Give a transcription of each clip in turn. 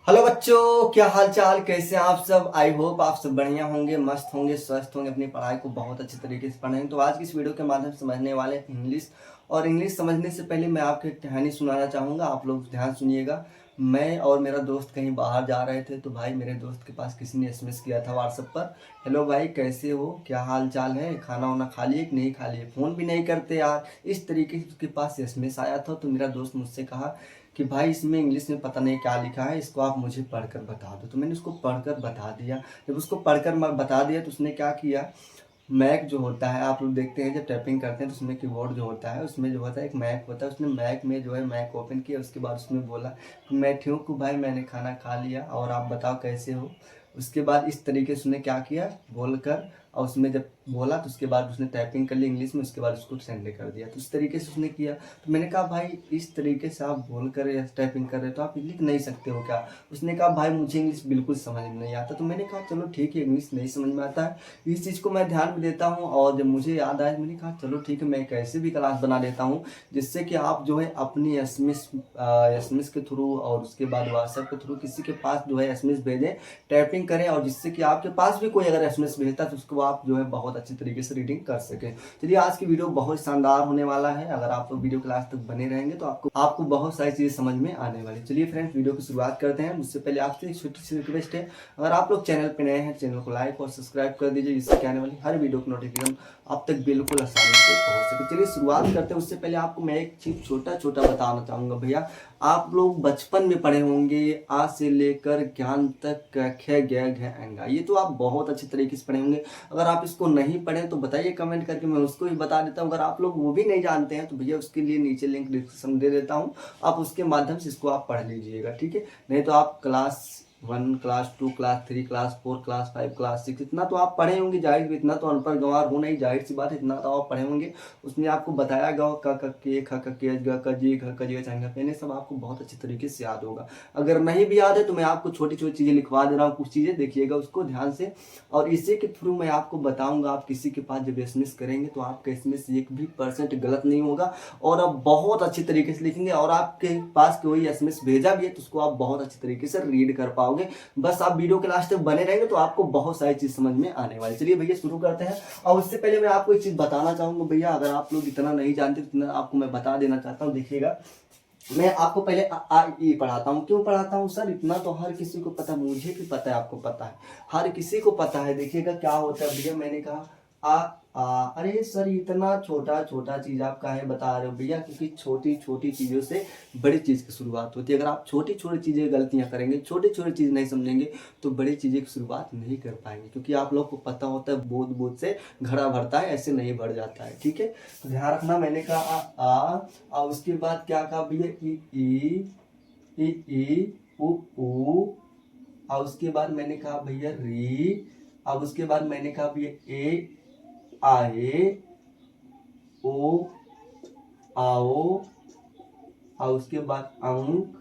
Hello बच्चों, क्या हाल चाल, कैसे हैं आप सब। आई होप आप सब बढ़िया होंगे, मस्त होंगे, स्वस्थ होंगे, अपनी पढ़ाई को बहुत अच्छे तरीके से पढ़ेंगे। तो आज की इस वीडियो के माध्यम से समझने वाले हैं इंग्लिश। और इंग्लिश समझने से पहले मैं आपको एक कहानी सुनाना चाहूँगा, आप लोग ध्यान सुनिएगा। मैं और मेरा दोस्त कहीं बाहर जा रहे थे, तो भाई मेरे दोस्त के पास किसी ने एसएमएस किया था व्हाट्सएप पर। हेलो भाई, कैसे हो, क्या हाल चाल है, खाना वाना खा लिए कि नहीं खा लिए, फ़ोन भी नहीं करते यार। इस तरीके से उसके पास एसएमएस आया था। तो मेरा दोस्त मुझसे कहा कि भाई इसमें इंग्लिश में पता नहीं क्या लिखा है, इसको आप मुझे पढ़कर बता दो। तो मैंने उसको पढ़कर बता दिया। जब उसको पढ़कर मैं बता दिया तो उसने क्या किया, मैक जो होता है, आप लोग देखते हैं जब टाइपिंग करते हैं तो उसमें कीबोर्ड जो होता है उसमें जो होता है एक मैक होता है, उसने मैक में जो है मैक ओपन किया। उसके बाद उसमें बोला मैं ठीक हूँ भाई, मैंने खाना खा लिया और आप बताओ कैसे हो। उसके बाद इस तरीके से उसने क्या किया बोलकर, और उसमें जब बोला तो उसके बाद उसने टाइपिंग कर ली इंग्लिश में, उसके बाद उसको सेंड कर दिया। तो इस तरीके से उसने किया। तो मैंने कहा भाई इस तरीके से आप बोल कर या टाइपिंग कर रहे हो तो आप लिख नहीं सकते हो क्या। उसने कहा भाई मुझे इंग्लिश बिल्कुल समझ में नहीं आता। तो मैंने कहा चलो ठीक है, इंग्लिश नहीं समझ में आता है, इस चीज़ को मैं ध्यान भी देता हूँ। और जब मुझे याद आया मैंने कहा चलो ठीक है, मैं कैसे भी क्लास बना लेता हूँ जिससे कि आप जो है अपनी एसएमएस के थ्रू और उसके बाद व्हाट्सएप के थ्रू किसी के पास जो है एसएमएस भेजें, टाइपिंग करें, और जिससे कि आपके पास भी कोई अगर एसएमएस भेजता है तो उसको आप जो है बहुत अच्छी तरीके से रीडिंग कर सकें। चलिए आज की वीडियो बहुत शानदार होने वाला है। अगर आप लोग वीडियो क्लास तक बने रहेंगे तो आपको आपको बहुत सारी चीज़ें समझ में आने वाली। चलिए फ्रेंड्स, वीडियो की शुरुआत करते हैं। उससे पहले आपसे एक छोटी सी रिक्वेस्ट है, अगर आप लोग चैनल पर नए हैं चैनल को लाइक और सब्सक्राइब कर दीजिए, जिससे कि आने वाली हर वीडियो की नोटिफिकेशन आप तक बिल्कुल आसानी से पहुंच सके। चलिए शुरुआत करते हैं। उससे पहले आपको मैं एक चीज़ छोटा छोटा बताना चाहूँगा भैया। आप लोग बचपन में पढ़े होंगे आ से लेकर ज्ञान तक, क ख ग घ अंगा, ये तो आप बहुत अच्छे तरीके से पढ़े होंगे। अगर आप इसको नहीं पढ़े तो बताइए कमेंट करके, मैं उसको भी बता देता हूँ। अगर आप लोग वो भी नहीं जानते हैं तो भैया उसके लिए नीचे लिंक डिस्क्रिप्शन दे देता हूँ, आप उसके माध्यम से इसको आप पढ़ लीजिएगा, ठीक है। नहीं तो आप class 1, class 2, class 3, class 4, class 5, class 6 इतना तो आप पढ़े होंगे, जाहिर इतना तो अनपढ़ गंवार हो नहीं, जाहिर सी बात है इतना तो आप पढ़े होंगे। उसमें आपको बताया गया क ख के ख ख के ग क जी घ क जी छंग पहले सब आपको बहुत अच्छे तरीके से याद होगा। अगर नहीं भी याद है तो मैं आपको छोटी छोटी चीज़ें लिखवा दे रहा हूँ, कुछ चीज़ें देखिएगा उसको ध्यान से। और इसी के थ्रू मैं आपको बताऊंगा, आप किसी के पास जब एसएमएस करेंगे तो आपका एसएमएस 1% भी गलत नहीं होगा और आप बहुत अच्छी तरीके से लिखेंगे। और आपके पास कोई एसएमएस भेजा भी है तो उसको आप बहुत अच्छी तरीके से रीड कर पाओगे। बस आप वीडियो के लास्ट तक बने रहेंगे तो आपको बहुत सारी चीज़ समझ में आने वाली। चलिए भैया शुरू करते हैं। और उससे पहले मैं आपको एक चीज़ बताना चाहूँगा भैया, अगर आप लोग इतना नहीं जानते तो इतना आपको मैं बता देना चाहता हूँ। देखिएगा, मैं आपको पहले आ ई पढ़ाता हूँ। क्यों पढ़ाता हूँ सर, इतना तो हर किसी को पता है, मुझे भी पता है, आपको पता है, हर किसी को पता है। देखिएगा क्या होता है भैया, मैंने कहा आ। अरे सर इतना छोटा छोटा चीज़ आप काहे बता रहे हो भैया, क्योंकि छोटी छोटी चीज़ों से बड़ी चीज़ की शुरुआत होती है। अगर आप छोटी छोटी चीज़ें गलतियाँ करेंगे, छोटी छोटी चीज़ नहीं समझेंगे तो बड़ी चीज़ें की शुरुआत नहीं कर पाएंगे। क्योंकि आप लोग को पता होता है बूंद बूंद से घड़ा भरता है, ऐसे नहीं भर जाता है, ठीक है। तो ध्यान रखना, मैंने कहा आ। और उसके बाद क्या कहा भैया, ई उ। और उसके बाद मैंने कहा भैया री। अब उसके बाद मैंने कहा भैया ए आए, ओ आओ। और उसके बाद अंक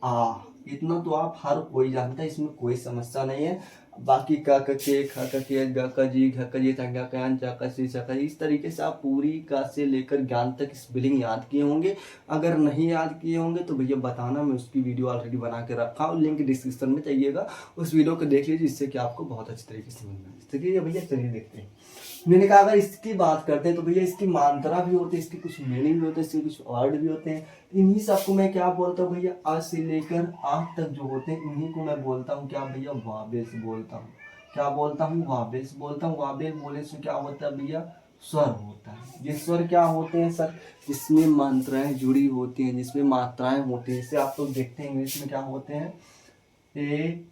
आ। इतना तो आप हर कोई जानता है, इसमें कोई समस्या नहीं है। बाकी क क के ख क के ग क जी घ क जी च कयान च क सी च क, इस तरीके से आप पूरी का से लेकर ज्ञान तक स्पेलिंग याद किए होंगे। अगर नहीं याद किए होंगे तो भैया बताना, मैं उसकी वीडियो ऑलरेडी बना के रखा हूँ, लिंक डिस्क्रिप्शन में चाहिएगा, उस वीडियो को देख लीजिए, जिससे कि आपको बहुत अच्छी तरीके से समझ में आए। ठीक है भैया, चलिए देखते हैं। मैंने कहा अगर इसकी बात करते हैं तो भैया इसकी मात्रा भी होती है, इसके कुछ मीनिंग भी होते हैं, इसके कुछ वर्ड भी होते हैं। इन्हीं सबको मैं क्या बोलता हूँ भैया, आ से लेकर आ तक जो होते हैं इन्हीं को मैं बोलता हूँ क्या भैया, वावेल्स बोलता हूँ। क्या बोलता हूँ, वावेल्स बोलता हूँ। वावेल बोले से क्या होता है भैया, स्वर होता है। ये स्वर क्या होते हैं सर, जिसमें मात्राएं जुड़ी होती हैं, जिसमें मात्राएं होती हैं। जैसे आप लोग देखते हैं इंग्लिश में क्या होते हैं, ए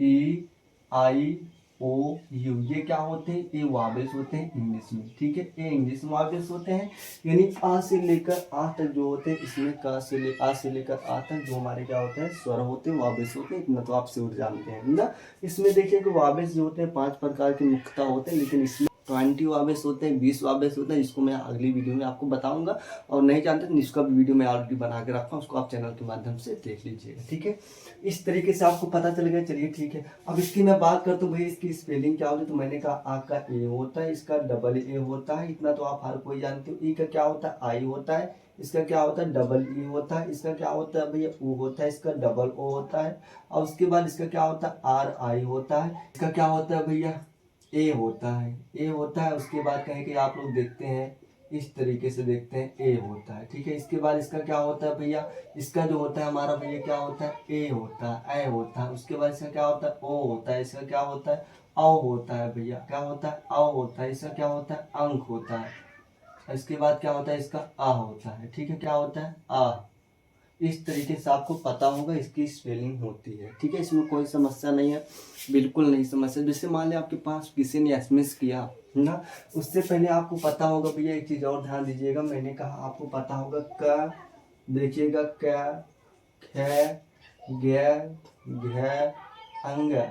ई आई ओ यू, ये क्या होते हैं, ये वावेल्स होते हैं इंग्लिश में, ठीक है। ये इंग्लिश में वावेल्स होते हैं। यानी आ से लेकर आ तक जो होते हैं, इसमें आ से लेकर आ तक जो हमारे क्या होते हैं, स्वर होते हैं, वावेल्स होते हैं। इतना तो आप जरूर जानते हैं ना। इसमें देखिए कि वावेल्स जो होते हैं 5 प्रकार के मुख्यतः होते हैं, लेकिन इसमें 20 वावेल्स होते हैं, 20 वावेल्स होते हैं, जिसको मैं अगली वीडियो में आपको बताऊंगा। और नहीं जानते तो इसका भी वीडियो मैं ऑलरेडी बना के रखा हूँ, उसको आप चैनल के माध्यम से देख लीजिएगा, ठीक है। इस तरीके से आपको पता चल गया, चलिए ठीक है। अब इसकी मैं बात करता हूँ भाई, इसकी स्पेलिंग क्या होती है। तो मैंने कहा आ का ए होता है, इसका डबल ए होता है, इतना तो आप हर कोई जानते हो। ई का क्या होता है, आई होता है। इसका क्या होता है डबल ई होता है, इसका क्या होता है भैया ऊ होता है, इसका डबल ओ होता है, और उसके बाद इसका क्या होता है आर आई होता है, इसका क्या होता है भैया ए होता है, ए होता है। उसके बाद कहें कि आप लोग देखते हैं इस तरीके से देखते हैं ए होता है, ठीक है। इसके बाद इसका क्या होता है भैया, इसका जो होता है हमारा भैया क्या होता है ए होता है, ए होता है। उसके बाद इसका क्या होता है ओ होता है, इसका क्या होता है औ होता है भैया, क्या होता है औ होता है, इसका क्या होता है अंक होता है। इसके बाद क्या होता है इसका आ होता है, ठीक है, क्या होता है आ। इस तरीके से आपको पता होगा इसकी स्पेलिंग होती है, ठीक है। इसमें कोई समस्या नहीं है, बिल्कुल नहीं समस्या। जैसे मान लिया आपके पास किसी ने एसएमएस किया ना, उससे पहले आपको पता होगा भैया एक चीज और ध्यान दीजिएगा, मैंने कहा आपको पता होगा क, देखिएगा क, ख, ग, घ, अंग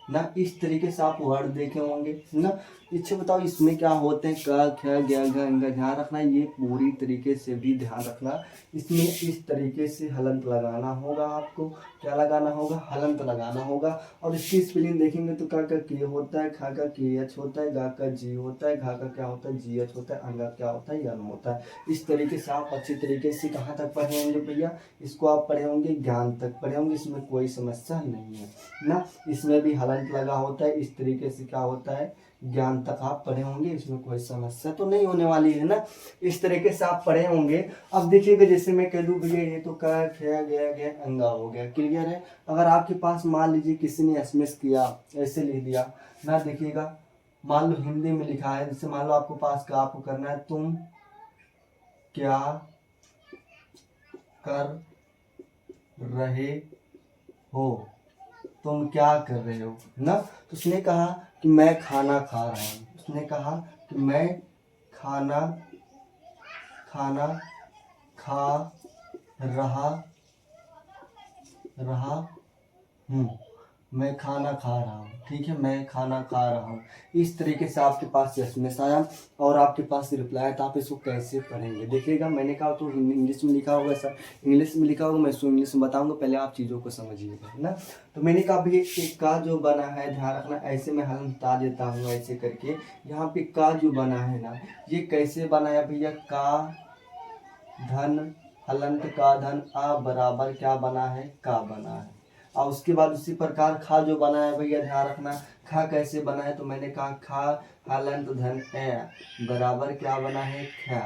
ना, इस तरीके से आप वर्ड देखे होंगे ना। अच्छा बताओ इसमें क्या होते हैं क, ख, ग, घ, अंग, ध्यान रखना, ये पूरी तरीके से भी ध्यान रखना। इसमें इस तरीके से हलंत लगाना होगा, आपको क्या लगाना होगा हलंत लगाना होगा। और इसकी स्पेलिंग देखेंगे तो का के होता है, खा का के एच होता है, गा का जी होता है, घा का क्या होता है जी एच होता है, अंगा क्या होता है यन होता है। इस तरीके से आप अच्छी तरीके से कहाँ तक पढ़े होंगे भैया, इसको आप पढ़े होंगे ज्ञान तक पढ़े होंगे, इसमें कोई समस्या नहीं है ना। इसमें भी हलंत लगा होता है, इस तरीके से क्या होता है ज्ञान तक आप पढ़े होंगे, इसमें कोई समस्या तो नहीं होने वाली है ना। इस तरीके से आप पढ़े होंगे। अब देखिएगा जैसे मैं कह दूं भैया ये तो का गया गया गया अंगा हो गया, क्लियर है। अगर आपके पास मान लीजिए किसी ने एसएमएस किया ऐसे लिख दिया ना, देखिएगा मान लो हिंदी में लिखा है, जैसे मान लो आपको पास का आपको करना है तुम क्या कर रहे हो, तुम क्या कर रहे हो ना। तो उसने कहा कि मैं खाना खा रहा हूँ, उसने कहा कि मैं खाना खाना खा रहा रहा हूँ, मैं खाना खा रहा हूँ, ठीक है, मैं खाना खा रहा हूँ। इस तरीके से आपके पास एसएमएस आया और आपके पास रिप्लाई, तो आप इसको कैसे पढ़ेंगे देखिएगा। मैंने कहा तो इंग्लिश में लिखा होगा सर, इंग्लिश में लिखा होगा, मैं इसको इंग्लिश में बताऊंगा, पहले आप चीज़ों को समझिएगा ना। तो मैंने कहा भैया एक का जो बना है ध्यान रखना, ऐसे मैं हल बता देता हूँ ऐसे करके। यहाँ पे का जो बना है ना, ये कैसे बना है भैया, का धन हलंत का धन आ बराबर क्या बना है का बना है। और उसके बाद उसी प्रकार खा जो बना है भैया ध्यान रखना, खा कैसे बना है, तो मैंने कहा खा हलंत धन ए बराबर क्या बना है खा।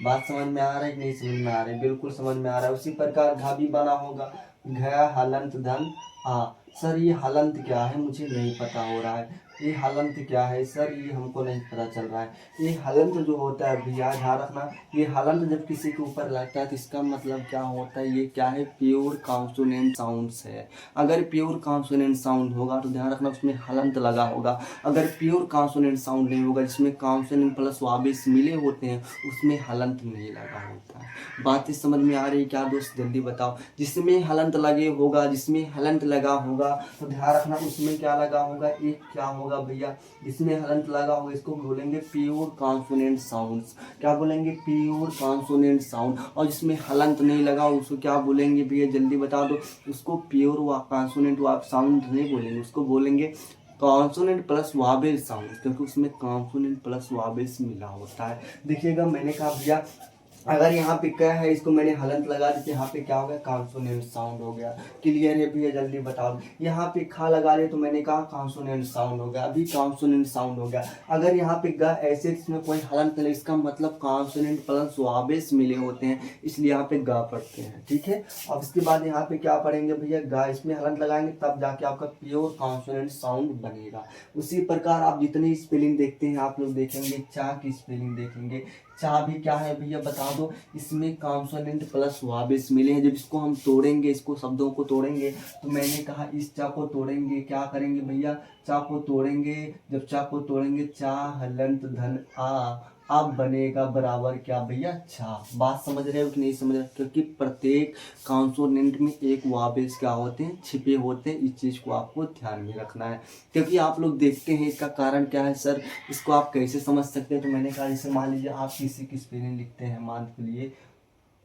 बात समझ में आ रहा है नहीं समझ में आ रहा है, बिल्कुल समझ में आ रहा है। उसी प्रकार घा भी बना होगा, घ हलंत धन आ। सर ये हलंत क्या है मुझे नहीं पता हो रहा है, ये हलंत क्या है सर ये हमको नहीं पता चल रहा है। ये हलंत जो होता है भैया ध्यान रखना, ये हलंत जब किसी के ऊपर लगता है तो इसका मतलब क्या होता है, ये क्या है प्योर कॉन्सोनेंट साउंड्स है। अगर प्योर कॉन्सोनेंट साउंड होगा तो ध्यान रखना उसमें हलंत लगा होगा। अगर प्योर कॉन्सोनेंट साउंड नहीं होगा जिसमें कॉन्सोनेंट प्लस वाबिस मिले होते हैं उसमें हलंत नहीं लगा होता है। बातें समझ में आ रही है क्या दोस्त जल्दी बताओ। जिसमें हलंत लगे होगा, जिसमें हलंत लगा होगा तो ध्यान रखना उसमें क्या लगा होगा, एक क्या होगा भैया, इसमें हलंत लगा होगा इसको बोलेंगे प्योर कॉन्सोनेंट साउंड्स। क्या बोलेंगे प्योर कॉन्सोनेंट साउंड। और जिसमें हलंत नहीं लगा उसको क्या बोलेंगे भैया जल्दी बता दो, उसको प्योर कॉन्सोनेंट साउंड नहीं बोलेंगे, उसको बोलेंगे कॉन्सोनेंट प्लस वावेल साउंड, क्योंकि उसमें कॉन्सोनेंट प्लस वावेल्स मिला होता है। देखिएगा मैंने कहा भैया अगर यहाँ पे क्या है इसको मैंने हलंत लगा दी, यहाँ पे क्या हो गया कॉन्सोनेंट साउंड हो गया। क्लियर है भैया जल्दी बताओ। यहाँ पे खा लगा दिया तो मैंने कहा कॉन्सोनेंट साउंड हो गया, अभी कॉन्सोनेंट साउंड हो गया। अगर यहाँ पे ग ऐसे इसमें कोई हलंत नहीं, इसका मतलब कॉन्सोनेंट प्लस वावेल्स मिले होते हैं, इसलिए यहाँ पे गा पढ़ते हैं, ठीक है। अब इसके बाद यहाँ पे क्या पढ़ेंगे भैया गा, इसमें हलंत लगाएंगे तब जाके आपका प्योर कॉन्सोनेंट साउंड बनेगा। उसी प्रकार आप जितनी स्पेलिंग देखते हैं आप लोग देखेंगे, चा की स्पेलिंग देखेंगे, चा भी क्या है भैया बता दो, इसमें कॉन्सोनेंट प्लस वावेल्स मिले हैं। जब इसको हम तोड़ेंगे, इसको शब्दों को तोड़ेंगे, तो मैंने कहा इस चा को तोड़ेंगे, क्या करेंगे भैया चा को तोड़ेंगे। जब चा को तोड़ेंगे चा हलंत धन आ, अब बनेगा बराबर क्या भैया छा। बात समझ रहे हो कि नहीं समझ रहे, क्योंकि प्रत्येक कॉन्सोनेंट में एक वावेल्स क्या होते हैं छिपे होते हैं। इस चीज को आपको ध्यान में रखना है, क्योंकि आप लोग देखते हैं इसका कारण क्या है सर, इसको आप कैसे समझ सकते हैं। तो मैंने कहा जैसे मान लीजिए आप किसी की स्पेलिंग लिखते हैं, मान के लिए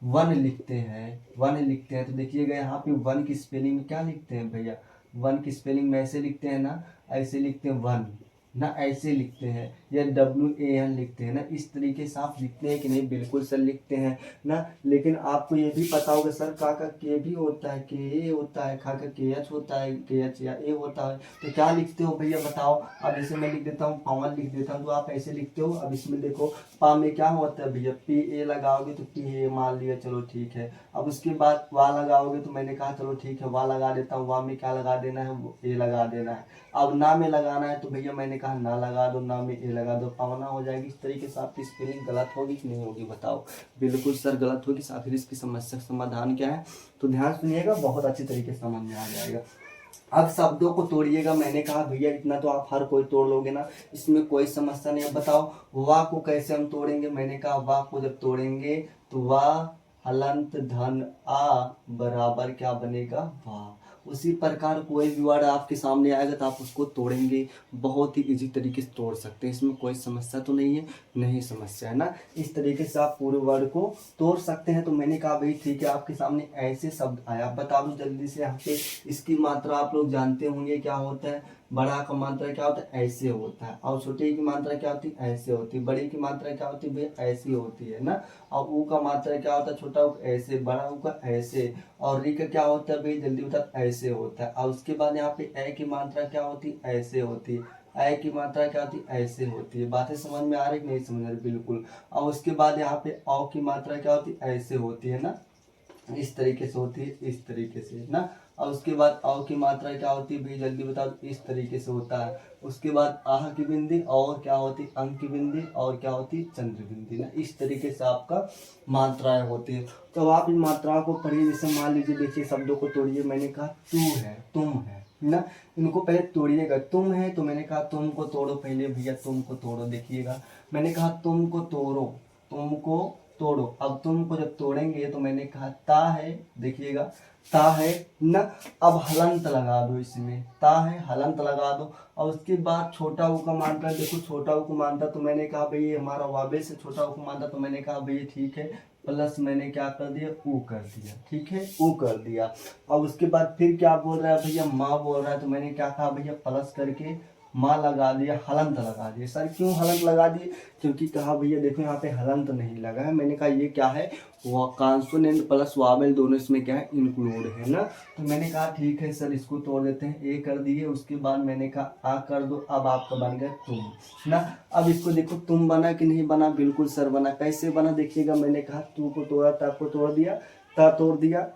वन लिखते हैं, वन लिखते हैं, तो देखिएगा यहाँ पे वन की स्पेलिंग में क्या लिखते हैं भैया, वन की स्पेलिंग में ऐसे लिखते हैं ना, ऐसे लिखते हैं वन, ना ऐसे लिखते हैं या WAN लिखते हैं ना, इस तरीके से आप लिखते हैं कि नहीं? बिल्कुल सर लिखते हैं ना। लेकिन आपको ये भी पता होगा सर का के भी होता है, के होता है, खा का KH होता है, KH या ए होता है, तो क्या लिखते हो भैया बताओ। अब जैसे मैं लिख देता हूँ पवन लिख देता हूँ, तो आप ऐसे लिखते हो। अब इसमें देखो पा में क्या होता है भैया, PA लगाओगे तो PA मान लिया, चलो ठीक है। अब उसके बाद वाह लगाओगे तो मैंने कहा चलो ठीक है वाह लगा देता हूँ, वाह में क्या लगा देना है, वो ए लगा देना है। अब ना में लगाना है तो भैया मैंने कहा ना लगा दो, ना में ए लगा दो, पवना हो जाएगी। इस तरीके से आपकी स्पेलिंग गलत होगी कि नहीं होगी बताओ? बिल्कुल सर गलत होगी। आखिर इसकी समस्या का समाधान क्या है? तो ध्यान सुनिएगा, बहुत अच्छी तरीके से समझ में आ जाएगा। अब शब्दों को तोड़िएगा, मैंने कहा भैया इतना तो आप हर कोई तोड़ लोगे ना, इसमें कोई समस्या नहीं। अब बताओ वाह को कैसे हम तोड़ेंगे? मैंने कहा वाह को जब तोड़ेंगे तो वाह हलंत धन आ बराबर क्या बनेगा, वाह। उसी प्रकार कोई भी वर्ड आपके सामने आएगा तो आप उसको तोड़ेंगे, बहुत ही इजी तरीके से तोड़ सकते हैं, इसमें कोई समस्या तो नहीं है, नहीं समस्या है ना। इस तरीके से आप पूरे वर्ड को तोड़ सकते हैं। तो मैंने कहा भाई ठीक है, आपके सामने ऐसे शब्द आया, आप बता दो जल्दी से यहाँ पे। इसकी मात्रा आप लोग जानते होंगे क्या होता है, बड़ा का मात्रा क्या होता है, ऐसे होता है। और छोटे की मात्रा क्या होती है, ऐसे होती है। बड़ी की मात्रा क्या होती है भैया, ऐसी होती है ना। और ऊ का मात्रा क्या होता है, छोटा ऊ ऐसे, बड़ा ऊ का ऐसे। और री का क्या होता है भैया, जल्दी बता, ऐसे होता है। और उसके बाद यहाँ पे ए की मात्रा क्या होती है, ऐसे होती है। ए की मात्रा क्या होती है, ऐसे होती है। बातें समझ में आ रही नहीं समझ रही, बिल्कुल। और उसके बाद यहाँ पे औ की मात्रा क्या होती है, ऐसे होती है ना, इस तरीके से होती है, इस तरीके से ना। और उसके बाद औ की मात्रा क्या होती है भाई, जल्दी बताओ, इस तरीके से होता है। उसके बाद आह की बिंदी, और क्या होती है, अंक की बिंदी, और क्या होती है, चंद्र बिंदी ना। इस तरीके से आपका मात्राएं होती है। तो आप इन मात्राओं को पढ़िए। जैसे मान लीजिए, देखिए शब्दों को तोड़िए। मैंने कहा तू है, तुम है ना, इनको पहले तोड़िएगा। तुम है तो मैंने कहा तुम को तोड़ो पहले भैया, तुम को तोड़ो। देखिएगा मैंने कहा तुम को तोड़ो, तुम को तोड़ो। अब तुम को जब तोड़ेंगे तो मैंने कहा ता है, देखिएगा ता है ना। अब हलंत लगा दो इसमें, ता है हलंत लगा दो। और उसके बाद छोटा ऊ का मानता, देखो छोटा ऊ को मानता, तो मैंने कहा भाई ये हमारा वाबे से छोटा ऊ को मानता, तो मैंने कहा भाई ठीक है, प्लस मैंने क्या कर दिया, ऊ कर दिया, ठीक है, ऊ कर दिया। और उसके बाद फिर क्या बोल रहा है भैया, माँ बोल रहा है, तो मैंने क्या कहा भैया, प्लस करके माँ लगा दिया, हलंत लगा दिया। सर क्यों हलंत लगा दिए? क्योंकि कहा भैया देखो यहाँ पे हलंत नहीं लगा है। मैंने कहा ये क्या है, वो कॉन्सोनेंट प्लस वावेल दोनों इसमें क्या है, इंक्लूड है ना। तो मैंने कहा ठीक है सर, इसको तोड़ देते हैं। ए कर दिए, उसके बाद मैंने कहा आ कर दो। अब आपका बन गया तुम ना। अब इसको देखो तुम बना कि नहीं बना, बिल्कुल सर बना। कैसे बना देखिएगा, मैंने कहा तू को तोड़ा, ता को तोड़ दिया, ता तोड़ दिया।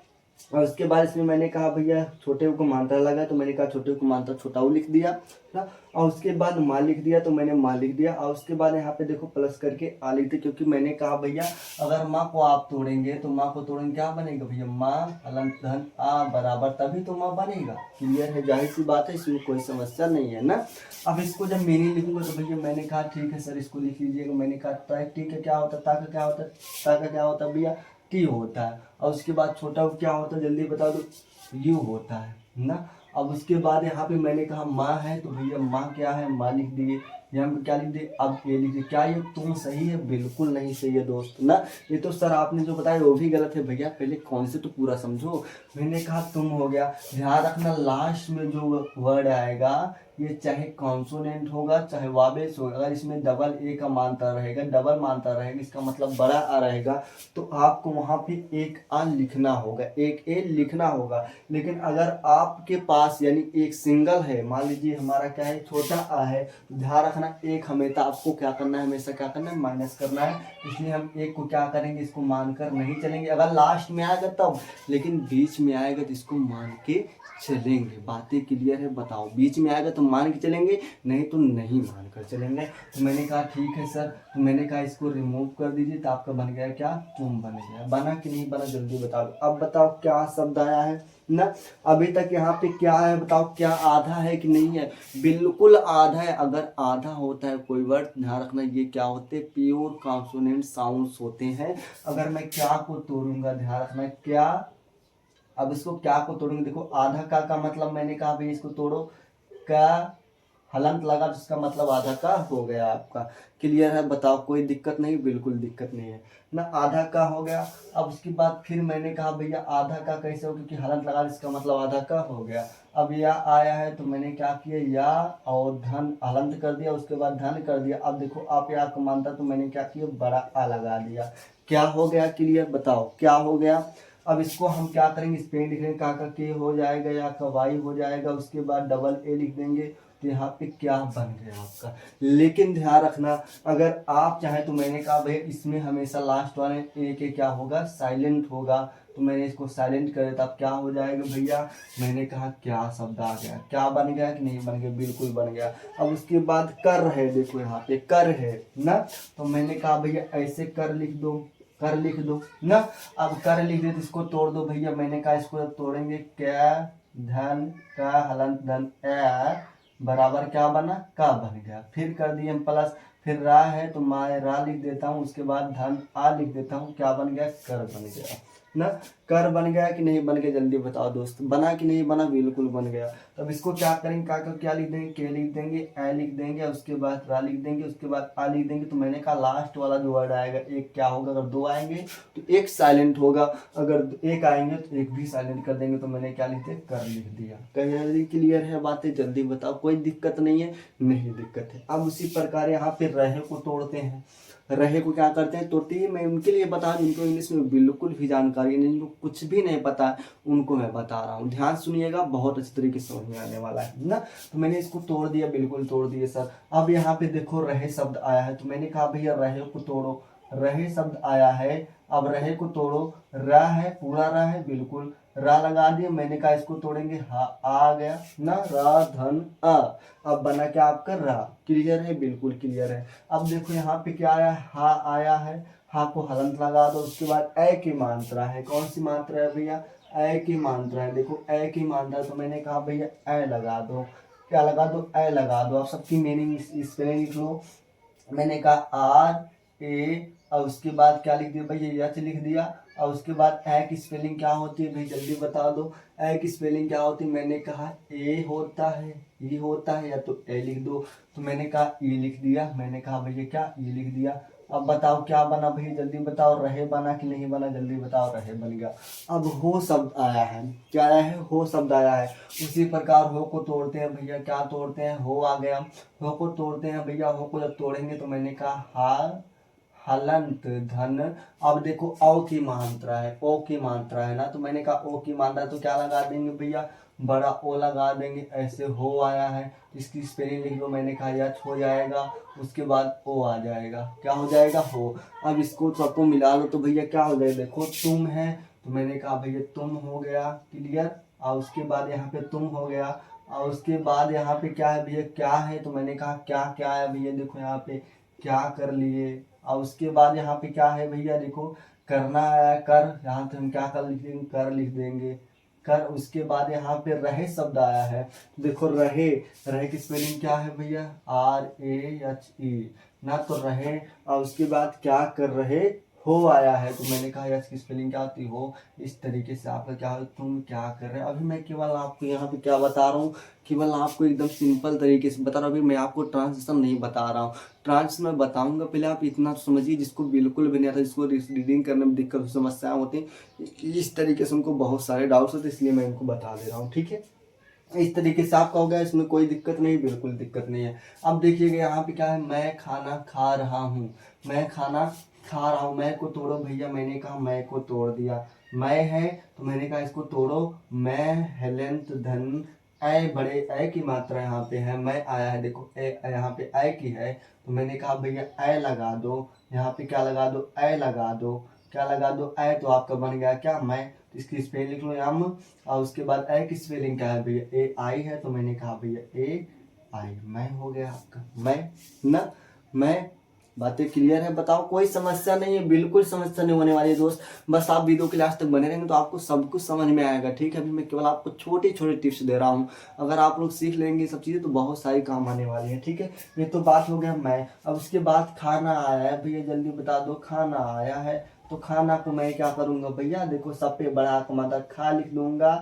और उसके बाद इसमें मैंने कहा भैया छोटे को मात्रा लगा, तो मैंने कहा छोटे को मात्रा छोटा ऊ लिख दिया ना। और उसके बाद माँ लिख दिया, तो मैंने माँ लिख दिया। और उसके बाद यहाँ पे देखो प्लस करके आ लिख दिया, क्योंकि मैंने कहा भैया अगर माँ को आप तोड़ेंगे तो माँ को तोड़ेंगे क्या बनेगा भैया, माँ हलंत धन आ बराबर, तभी तो माँ बनेगा। क्लियर है, जाहिर सी बात है, इसमें कोई समस्या नहीं है ना। अब इसको जब मीनिंग लिखूंगा तो भैया मैंने कहा ठीक है सर, इसको लिख लीजिएगा। मैंने कहा ठीक है, क्या होता है, ता का क्या होता है, ता का क्या होता है भैया, टी होता है। और उसके बाद छोटा क्या होता है, जल्दी बता दो, यू होता है ना। अब उसके बाद यहाँ पे मैंने कहा माँ है, तो भैया माँ क्या है, माँ लिख दिए। यहाँ पे क्या लिख दिए, अब ये लिख दिए। क्या ये तुम सही है? बिल्कुल नहीं सही है दोस्त ना। ये तो सर आपने जो बताया वो भी गलत है भैया, पहले कौन से तो पूरा समझो। मैंने कहा तुम हो गया। ध्यान रखना लास्ट में जो वर्ड आएगा ये चाहे कॉन्सोनेंट होगा चाहे वावेल्स होगा, अगर इसमें डबल ए का मानता रहेगा, डबल मानता रहेगा, इसका मतलब बड़ा आ रहेगा, तो आपको वहां पे एक आ लिखना होगा, एक ए लिखना होगा। लेकिन अगर आपके पास यानी एक सिंगल है, मान लीजिए हमारा क्या है, छोटा आ है, तो ध्यान रखना एक हमेशा आपको क्या करना है, हमेशा क्या करना है, माइनस करना है। इसलिए हम एक को क्या करेंगे, इसको मानकर नहीं चलेंगे। अगर लास्ट में आएगा तब, लेकिन बीच में आएगा तो इसको मान के चलेंगे। बातें क्लियर है, बताओ। बीच में आएगा तो मान के चलेंगे, नहीं तो नहीं मान कर चलेंगे। तो मैंने कहा ठीक है सर, तो मैंने कहा इसको रिमूव कर दीजिए, तो आपका बन गया क्या, तुम बन गया। बना कि नहीं बना, जल्दी बता दो। अब बताओ क्या शब्द आया है ना। अभी तक यहाँ पे क्या है बताओ, क्या आधा है कि नहीं है? बिल्कुल आधा है। अगर आधा होता है कोई वर्ड, ध्यान रखना ये क्या होते हैं, प्योर कॉन्सोनेंट साउंड्स होते हैं। अगर मैं क्या को तोड़ूंगा, ध्यान रखना क्या, अब इसको क्या को तोड़ेंगे, देखो आधा का मतलब मैंने कहा भाई इसको तोड़ो, का हलंत लगा तो इसका मतलब आधा का हो गया आपका। क्लियर है? बताओ कोई दिक्कत नहीं? बिल्कुल दिक्कत नहीं है ना, आधा का हो गया। अब उसके बाद फिर मैंने कहा भैया आधा का कैसे हो, क्योंकि हलंत लगा इसका मतलब आधा का हो गया। अब या आया है तो मैंने क्या किया, या और धन हलंत कर दिया, उसके बाद धन कर दिया। अब देखो आप या को मानता तो मैंने क्या किया, बड़ा आ लगा दिया। क्या हो गया? क्लियर? बताओ क्या हो गया। अब इसको हम क्या करेंगे, स्पेलिंग लिख देंगे, का के हो जाएगा, या का वाई हो जाएगा, उसके बाद डबल ए लिख देंगे। तो यहाँ पे क्या बन गया आपका। लेकिन ध्यान रखना, अगर आप चाहें तो मैंने कहा भैया इसमें हमेशा लास्ट वाले ए के क्या होगा, साइलेंट होगा। तो मैंने इसको साइलेंट कर दिया, तब क्या हो जाएगा भैया, मैंने कहा क्या शब्द आ गया, क्या बन गया कि नहीं बन गया, बिल्कुल बन गया। अब उसके बाद कर है, देखो यहाँ पे कर है ना, तो मैंने कहा भैया ऐसे कर लिख दो, कर लिख दो ना। अब कर लिख दे तो इसको तोड़ दो भैया, मैंने कहा इसको जब तोड़ेंगे, क्या धन का हलंत धन ए बराबर क्या बना, का बन गया। फिर कर दिए हम प्लस, फिर रा है तो मैं रा लिख देता हूँ, उसके बाद धन आ लिख देता हूँ, क्या बन गया, कर बन गया ना। कर बन गया कि नहीं बन गया, जल्दी बताओ दोस्त, बना कि नहीं बना, बिल्कुल बन गया। तब इसको क्या करेंगे, क्या लिख देंगे, के लिख देंगे, ए लिख देंगे, उसके बाद रा लिख देंगे, उसके बाद आ लिख देंगे। तो मैंने कहा लास्ट वाला जो वर्ड आएगा एक क्या होगा, अगर दो आएंगे तो एक साइलेंट होगा, अगर एक आएंगे तो एक भी साइलेंट कर देंगे। तो मैंने क्या लिख दिया, कर लिख दिया। कहीं क्लियर है बातें, जल्दी बताओ, कोई दिक्कत नहीं है? नहीं दिक्कत है। अब उसी प्रकार यहाँ पे रहे को तोड़ते हैं, रहे को क्या करते हैं, तोड़ते ही। मैं उनके लिए बता, जिनको इंग्लिश में बिल्कुल भी जानकारी नहीं, जिनको कुछ भी नहीं पता है, उनको मैं बता रहा हूँ, ध्यान सुनिएगा, बहुत अच्छी तरीके से समझ में आने वाला है ना। तो मैंने इसको तोड़ दिया, बिल्कुल तोड़ दिया सर। अब यहाँ पे देखो रहे शब्द आया है, तो मैंने कहा भैया रहे को तोड़ो, रहे शब्द आया है। अब रहे को तोड़ो, रा है, पूरा रा है, बिल्कुल रा लगा दिए। मैंने कहा इसको तोड़ेंगे, हा आ गया ना, रा धन आ। अब बना क्या आपका, रा। क्लियर है? बिल्कुल क्लियर है। अब देखो यहाँ पे क्या आया, हा आया है, हा को हलंत लगा दो, उसके बाद ए की मात्रा है। कौन सी मात्रा है भैया, ए की मात्रा है। देखो ए की मात्रा, तो मैंने कहा भैया ए लगा दो, क्या लगा दो, ए लगा दो। आप सबकी मीनिंग स्पेलिंग लिख लो। मैंने कहा आर ए, और उसके बाद क्या लिख दिया भैया, एच लिख दिया। और उसके बाद ए की स्पेलिंग क्या होती है भाई, जल्दी बता दो, ए की स्पेलिंग क्या होती है। मैंने कहा ए होता है, ई होता है, या तो ए लिख दो। तो मैंने कहा ई लिख दिया, मैंने कहा भैया क्या, ई लिख दिया। अब बताओ क्या बना भैया, जल्दी बताओ, रहे बना कि नहीं बना, जल्दी बताओ, रहे बन गया। अब हो शब्द आया है, क्या आया है, हो शब्द आया है। उसी प्रकार हो को तोड़ते हैं भैया, क्या तोड़ते हैं, हो आ गया, हो को तोड़ते हैं भैया। हो को जब तोड़ेंगे तो मैंने कहा हा हलंत धन। अब देखो औ की मात्रा है, ओ की मात्रा है ना, तो मैंने कहा ओ की मात्रा, तो क्या लगा देंगे भैया, बड़ा ओ लगा देंगे। ऐसे हो आया है, इसकी स्पेलिंग लिख लो, मैंने कहा यच हो जाएगा, उसके बाद ओ आ जाएगा, क्या हो जाएगा, हो। अब इसको सबको मिला लो तो भैया क्या हो जाएगा, देखो तुम है, तो मैंने कहा भैया तुम हो गया। क्लियर? और उसके बाद यहाँ पे तुम हो गया। और उसके बाद यहाँ पे क्या है भैया, क्या है, तो मैंने कहा क्या क्या है भैया, देखो यहाँ पे क्या कर लिए। और उसके बाद यहाँ पे क्या है भैया, देखो करना आया, कर, यहाँ पे हम क्या कर लिख देंगे, कर लिख देंगे, कर। उसके बाद यहाँ पे रहे शब्द आया है, देखो रहे, रहे की स्पेलिंग क्या है भैया, आर ए एच ई ना, तो रहे। और उसके बाद क्या कर रहे, हो आया है, तो मैंने कहा यस की स्पेलिंग क्या होती हो। इस तरीके से आपका क्या हो, तुम क्या कर रहे हो। अभी मैं केवल आपको यहाँ पे क्या बता रहा हूँ, केवल आपको एकदम सिंपल तरीके से बता रहा हूँ। अभी मैं आपको ट्रांसलेशन नहीं बता रहा हूँ, ट्रांस में बताऊंगा, पहले आप इतना तो समझिए, जिसको बिल्कुल भी नहीं आता, जिसको रीडिंग करने में दिक्कत समस्याएं होती हैं, इस तरीके से उनको बहुत सारे डाउट्स होते हैं, इसलिए मैं इनको बता दे रहा हूँ, ठीक है। इस तरीके से आपका हो गया, इसमें कोई दिक्कत नहीं, बिल्कुल दिक्कत नहीं है। अब देखिएगा यहाँ पे क्या है, मैं खाना खा रहा हूँ, मैं खाना खा रहा हूँ। मैं को तोड़ो भैया, मैंने कहा मैं को तोड़ दिया। मैं है तो मैंने कहा इसको तोड़ो, मैं हेलेंत धन ए, बड़े ए की मात्रा यहाँ पे है, मैं आया है, देखो ए यहाँ पे ए की है, तो मैंने कहा भैया ए लगा दो, यहाँ पे क्या लगा दो, ए लगा दो, क्या लगा दो, ए। तो आपका बन गया क्या, मैं। तो इसकी स्पेलिंग लिख लो यम। और उसके बाद ए की स्पेलिंग क्या है भैया, ए आई है, तो मैंने कहा भैया ए आई, मैं हो गया आपका, मैं ना, मैं। बातें क्लियर है? बताओ, कोई समस्या नहीं है, बिल्कुल समस्या नहीं होने वाली है दोस्त। बस आप वीडियो के लास्ट तक बने रहेंगे तो आपको सब कुछ समझ में आएगा, ठीक है। अभी मैं केवल आपको छोटे छोटे टिप्स दे रहा हूँ, अगर आप लोग सीख लेंगे सब चीज़ें तो बहुत सारी काम आने वाली है, ठीक है। ये तो बात हो गया मैं। अब उसके बाद खाना आया है भैया, जल्दी बता दो, खाना आया है, तो खाना को मैं क्या करूँगा भैया, देखो सब पे बड़ा कमाता खा लिख लूँगा,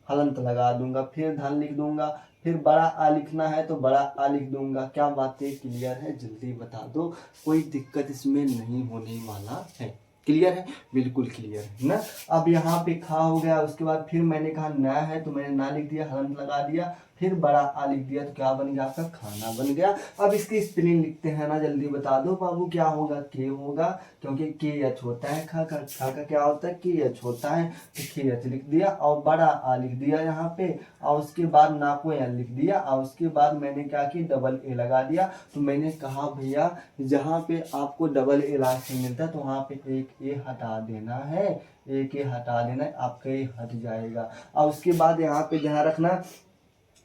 हलंत लगा दूंगा, फिर धन लिख दूंगा, फिर बड़ा आ लिखना है तो बड़ा आ लिख दूंगा। क्या बातें क्लियर है? जल्दी बता दो, कोई दिक्कत इसमें नहीं होने वाला है। क्लियर है? बिल्कुल क्लियर है ना। अब यहाँ पे खा हो गया, उसके बाद फिर मैंने कहा ना है तो मैंने ना लिख दिया, हलंत लगा दिया, फिर बड़ा आ लिख दिया, तो क्या बन गया आपका? खाना बन गया। अब इसकी स्पेलिंग लिखते हैं ना, जल्दी बता दो बाबू। क्या होगा? के होगा, क्योंकि के एच होता है। खा का क्या होता है? के एच होता है, तो के एच लिख दिया और बड़ा आ लिख दिया यहाँ पे, और उसके बाद ना को एन लिख दिया, और उसके बाद मैंने क्या किया? डबल ए लगा दिया। तो मैंने कहा भैया जहाँ पे आपको डबल ए लास्ट में मिलता है तो वहाँ पे एक ए हटा देना है, एक ए हटा देना है, आपका ए हट जाएगा। और उसके बाद यहाँ पे ध्यान रखना,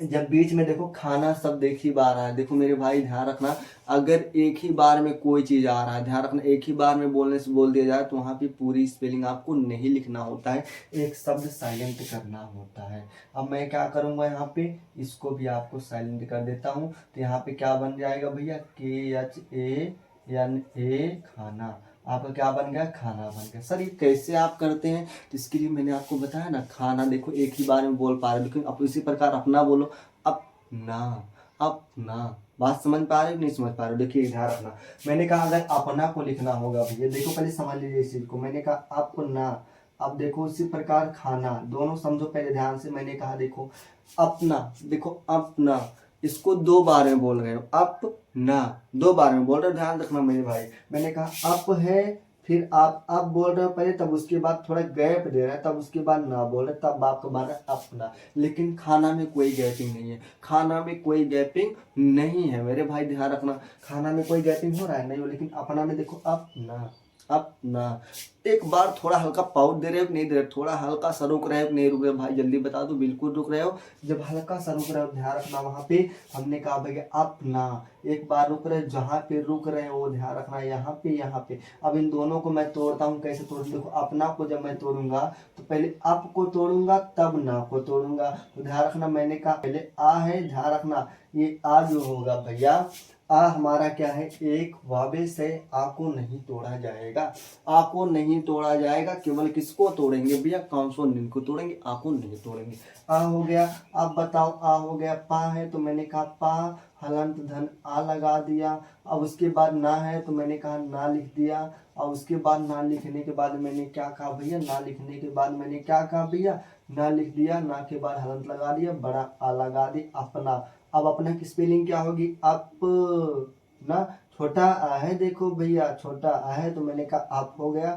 जब बीच में देखो खाना शब्द एक ही बार आया, देखो मेरे भाई ध्यान रखना, अगर एक ही बार में कोई चीज आ रहा है, ध्यान रखना एक ही बार में बोलने से बोल दिया जाए तो वहां पे पूरी स्पेलिंग आपको नहीं लिखना होता है, एक शब्द साइलेंट करना होता है। अब मैं क्या करूंगा, यहाँ पे इसको भी आपको साइलेंट कर देता हूँ। तो यहाँ पे क्या बन जाएगा भैया? KHANA, खाना। आपका क्या बन गया? खाना बन गया। सर ये कैसे आप करते हैं? तो इसके लिए मैंने आपको बताया ना, खाना देखो एक ही बार में बोल पा रहे, लेकिन अब इसी प्रकार अपना बोलो, अपना, अपना। बात समझ पा रहे हो नहीं समझ पा रहे हो? देखिए ध्यान रखना, मैंने कहा अगर अपना को लिखना होगा भैया, देखो पहले समझ लीजिए इस चीज को। मैंने कहा अपना, अब देखो इसी प्रकार खाना, दोनों समझो पहले ध्यान से। मैंने कहा देखो अपना, देखो अपना, इसको दो बार में बोल रहे हो, अप ना, दो बार में बोल रहे हो, ध्यान रखना मेरे भाई। मैंने कहा अप है, फिर आप अब बोल रहे हो पहले, तब उसके बाद थोड़ा गैप दे रहे हैं, तब उसके बाद ना बोल रहे, तब आपको बन रहा है अपना। लेकिन खाना में कोई गैपिंग नहीं है, खाना में कोई गैपिंग नहीं है मेरे भाई, ध्यान रखना। खाना में कोई गैपिंग हो रहा है नहीं हो, लेकिन अपना में देखो अपना, अपना। एक बार थोड़ा हल्का पाउट दे रहे हो नहीं दे रहे, थोड़ा हल्का सा रुक रहे हो नहीं रुक रहे भाई, जल्दी बता दो। बिल्कुल रुक रहे हो, जब हल्का सा रुक रहे हो ध्यान रखना, वहां पे हमने कहा भैया अपना, एक बार रुक रहे, जहां पे रुक रहे हो वो ध्यान रखना, यहाँ पे यहाँ पे। अब इन दोनों को मैं तोड़ता हूँ, कैसे तोड़? देखो अपना को जब मैं तोड़ूंगा तो पहले अप को तोड़ूंगा तब ना को तोड़ूंगा, तो ध्यान रखना मैंने कहा पहले आ है, ध्यान रखना ये आ जो होगा भैया, आ हमारा क्या है? एक वावे से आ को नहीं तोड़ा जाएगा, आ को नहीं तोड़ा जाएगा, केवल किसको तोड़ेंगे भैया? कॉन्सोनेंट को तोड़ेंगे, आ को नहीं तोड़ेंगे। आ हो गया। अब बताओ आ हो गया, पा है तो मैंने कहा पा, हलंत धन आ लगा दिया। अब उसके बाद ना है तो मैंने कहा ना लिख दिया, और उसके बाद ना लिखने के बाद मैंने क्या कहा भैया? ना लिखने के बाद मैंने क्या कहा भैया? ना लिख दिया, ना के बाद हलंत लगा दिया, बड़ा आ लगा दी, अपना। अब अपना की स्पेलिंग क्या होगी? अप ना, छोटा आ है देखो भैया, छोटा आ है तो मैंने कहा अप हो गया,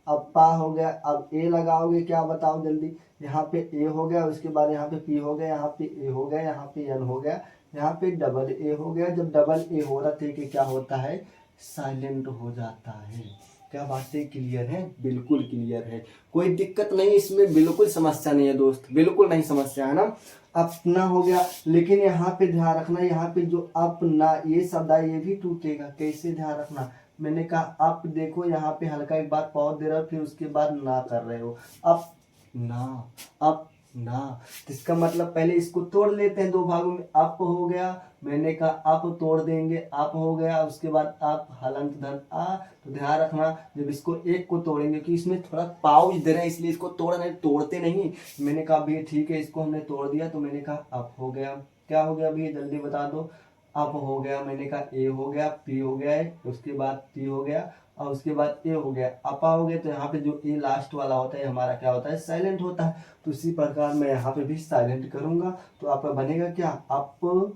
अब पा हो गया। अब ए लगाओगे क्या बताओ जल्दी? यहाँ पे ए हो गया, उसके बाद यहाँ पे पी हो गया, यहाँ पे ए हो गया, यहाँ पे एन हो गया, यहाँ पे डबल ए हो गया। जब डबल ए हो रहा थे कि क्या होता है? साइलेंट हो जाता है। क्या बातें क्लियर है? बिल्कुल क्लियर है, कोई दिक्कत नहीं इसमें, बिल्कुल समस्या नहीं है दोस्त, बिल्कुल नहीं समस्या है ना। अपना हो गया, लेकिन यहाँ पे ध्यान रखना, यहाँ पे जो अपना ये शब्द है ये भी टूटेगा, कैसे? ध्यान रखना, मैंने कहा आप देखो यहाँ पे हल्का एक बार पॉज दे रहे हो, फिर उसके बाद ना कर रहे हो, अप ना, अप ना। तो इसका मतलब पहले इसको तोड़ लेते हैं दो भागों में। अप हो गया, मैंने कहा अप तोड़ देंगे, अप हो गया, उसके बाद अप हलंत धन आ। तो ध्यान रखना जब इसको एक को तोड़ेंगे कि इसमें थोड़ा पाउच दे रहे हैं इसलिए इसको तोड़ नहीं, तोड़ते नहीं। मैंने कहा भैया ठीक है, इसको हमने तोड़ दिया, तो मैंने कहा अप हो गया। क्या हो गया भैया जल्दी बता दो? अप हो गया, मैंने कहा ए हो गया, पी हो गया है, उसके बाद पी हो गया, और उसके बाद ए हो गया, अपा हो गया। तो यहाँ पे जो ए लास्ट वाला होता है हमारा क्या होता है? साइलेंट होता है। तो इसी प्रकार मैं यहाँ पे भी साइलेंट करूंगा, तो आपका बनेगा क्या? अप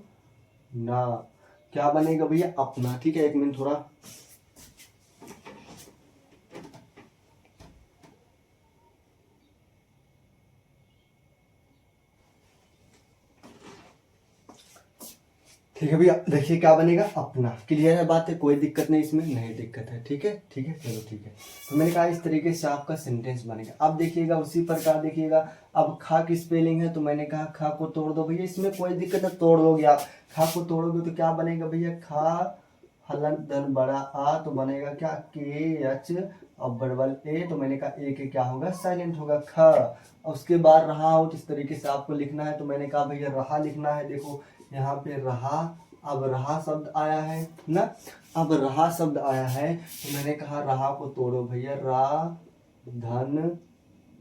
ना। क्या बनेगा भैया? अपना। ठीक है, एक मिनट थोड़ा। ठीक है भैया, देखिए क्या बनेगा? अपना। क्लियर है बात है? कोई दिक्कत नहीं इसमें, नहीं दिक्कत है। ठीक है, ठीक है, चलो ठीक है। तो मैंने कहा इस तरीके से आपका सेंटेंस बनेगा। अब देखिएगा उसी प्रकार देखिएगा, अब खा की स्पेलिंग है तो मैंने कहा खा को तोड़ दो भैया, इसमें कोई दिक्कत है, तोड़ दोगे आप। खा को तोड़ोगे तो क्या बनेगा भैया? खा हलंत धन बड़ा आ, तो बनेगा क्या? के एच और डबल ए, तो मैंने कहा ए के क्या होगा? साइलेंट होगा, ख। और उसके बाद रहा हो, इस तरीके से आपको लिखना है, तो मैंने कहा भैया रहा लिखना है। देखो यहाँ पे रहा, अब रहा शब्द आया है ना, अब रहा शब्द आया है, तो मैंने कहा रहा को तोड़ो भैया, रा धन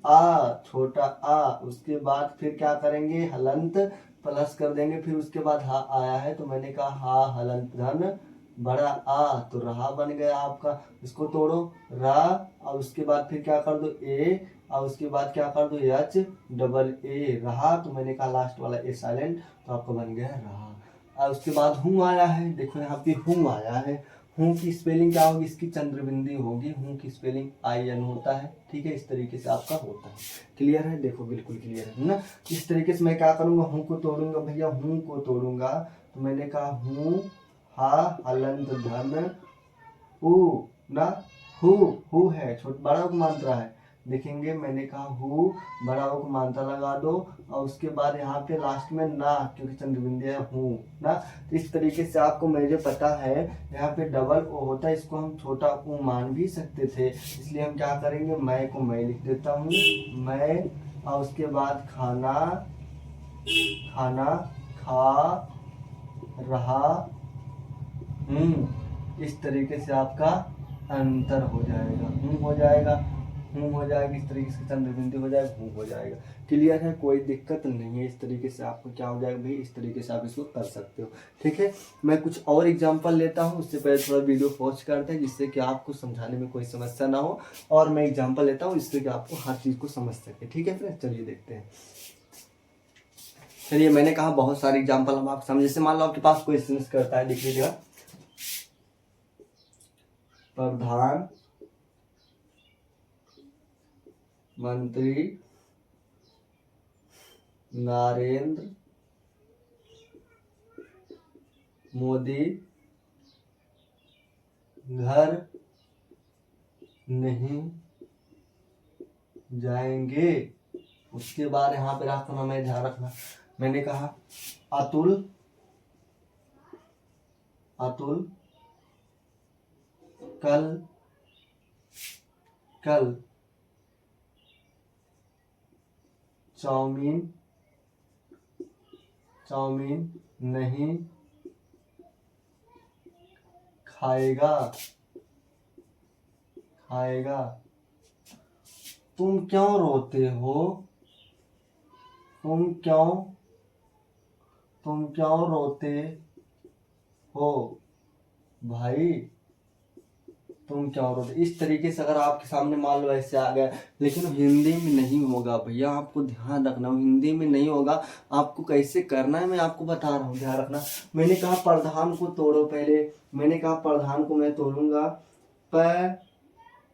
आ, छोटा आ, उसके बाद फिर क्या करेंगे, हलंत प्लस कर देंगे, फिर उसके बाद हा आया है तो मैंने कहा हा हलंत धन बड़ा आ, तो रहा बन गया आपका। इसको तोड़ो, रा, और उसके बाद फिर क्या कर दो ए, और उसके बाद क्या कर दो एच डबल ए, रहा, तो मैंने कहा लास्ट वाला ए साइलेंट, तो आपका बन गया रहा। और उसके बाद हूँ आया है, देखो यहाँ पे हूँ आया है, हूँ की स्पेलिंग क्या होगी, इसकी चंद्रबिंदी होगी, हूँ की स्पेलिंग आई एन होता है, ठीक है, इस तरीके से आपका होता है। क्लियर है, देखो बिल्कुल क्लियर है ना। इस तरीके से मैं क्या करूंगा, हूँ को तोड़ूंगा भैया, हूँ को तोड़ूंगा, तो मैंने कहा हूँ हा हलंत धन ऊ ना, हु है छोटा बड़ा उपमात्रा है, देखेंगे मैंने कहा हु बड़ा उपमात्रा लगा दो, और उसके बाद यहाँ पे लास्ट में ना, क्योंकि चंद्रबिंदु है हूँ ना, तो इस तरीके से आपको मुझे पता है यहाँ पे डबल ओ होता है, इसको हम छोटा ऊ मान भी सकते थे, इसलिए हम क्या करेंगे, मैं को मैं लिख देता हूँ, मैं, और उसके बाद खाना, खाना खा रहा इस तरीके से आपका अंतर हो जाएगा, हो जाएगा, हो जाएगा, इस तरीके से चंद्रबिंदु हो जाएगा, हो जाएगा। क्लियर है, कोई दिक्कत नहीं है, इस तरीके से आपको क्या हो जाएगा भाई, इस तरीके से आप इसको कर सकते हो। ठीक है, मैं कुछ और एग्जांपल लेता हूँ, उससे पहले थोड़ा वीडियो पॉज करते हैं, जिससे कि आपको समझाने में कोई समस्या ना हो, और मैं एग्जाम्पल लेता हूँ जिससे कि आपको हर चीज़ को समझ सके। ठीक है फ्रेंड्स, चलिए देखते हैं। चलिए, मैंने कहा बहुत सारे एग्जाम्पल हम आप समझे, जैसे मान लो आपके पास कोई क्वेश्चन करता है, देख लीजिएगा, प्रधान मंत्री नरेंद्र मोदी घर नहीं जाएंगे। उसके बाद यहाँ पे रखना, मैं ध्यान रखना, मैंने कहा अतुल, अतुल कल, कल चाउमीन, चाउमीन नहीं खाएगा, खाएगा। तुम क्यों रोते हो, तुम क्यों, तुम क्यों रोते हो भाई, तुम क्या रोते। इस तरीके से अगर आपके सामने मान लो ऐसे आ गया, लेकिन हिंदी में नहीं होगा भैया, आपको ध्यान रखना, हिंदी में नहीं होगा, आपको कैसे करना है मैं आपको बता रहा हूँ, ध्यान रखना। मैंने कहा प्रधान को तोड़ो, पहले मैंने कहा प्रधान को मैं तोड़ूंगा, प